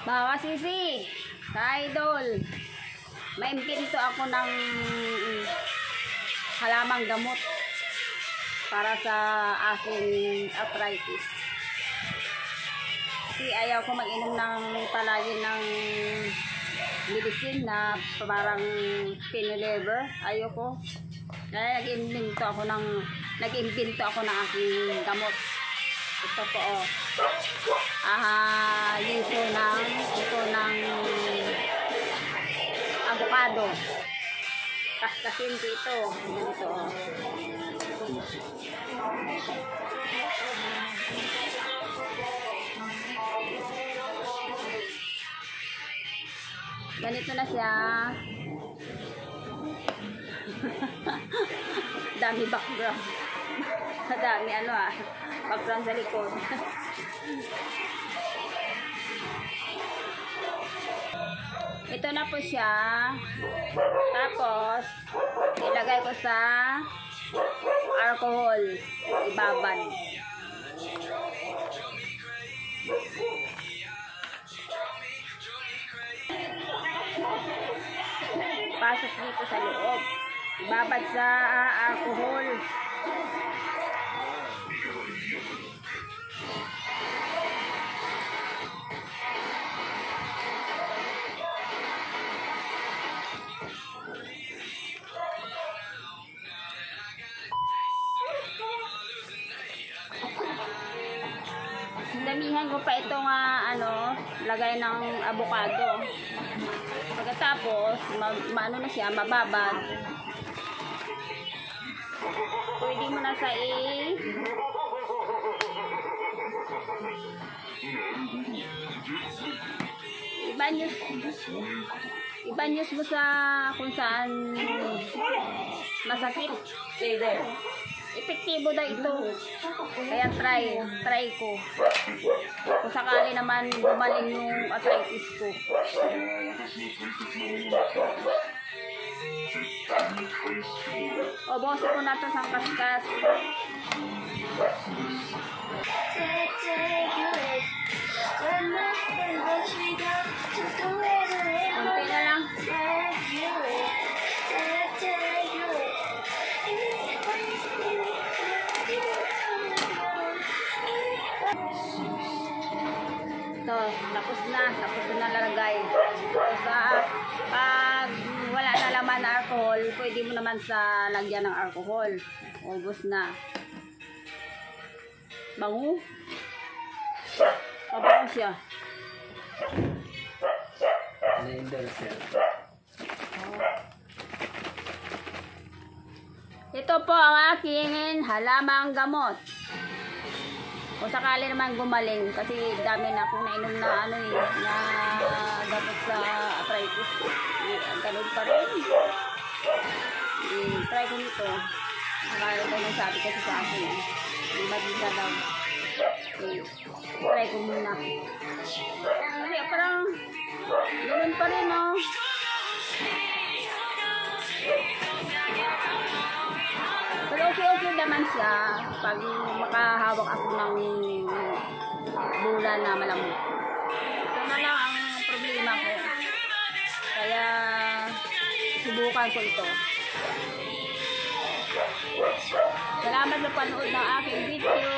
Mga sisi, ka-idol, maimbento ako ng halamang gamot para sa aking arthritis. Kasi ayaw ko mag-inom ng palagi ng medicine na parang pinilever. Ayaw ko. Kaya nag-imbento ako ng aking gamot. Ito po, oh. Liso ng avocado. Kaskasin ko ito. Ganito, oh. Ganito na siya. Dami background. Dami background sa likod. Ito na po siya. Tapos ilagay ko sa alcohol. Ibabad. Pasok dito sa loob. Ibabad sa alcohol. Damihan ko pa itong lagay ng avocado. Pagkatapos, na siya, mababad. Pwede mo na sa ibanyos mo sa kung saan masakit. Epektibo na ito. Kaya try ko. Kung sakali naman gumaling yung arthritis ko. Bosin ko na ito sa kaskas. Konti na lang. Ito, tapos na lalagay. Pag wala na laman na alcohol, pwede mo naman sa lagyan ng alcohol. Ubos na. Bango. Pabango siya. Ito po ang aking halamang gamot. Kung sakali naman gumaling, kasi dami na akong nainom na na gamot sa arthritis. Ganun pa rin. Try ko nito. Nakala ko nung sabi kasi sa akin. Di mag-isa daw. Try ko muna. Kasi parang ganun pa rin, oh. Pero okay naman siya pag makahawak ako ng bola na malamig. Ito na lang ang problema ko. Kaya subukan ko ito. Salamat sa panood ng aking video.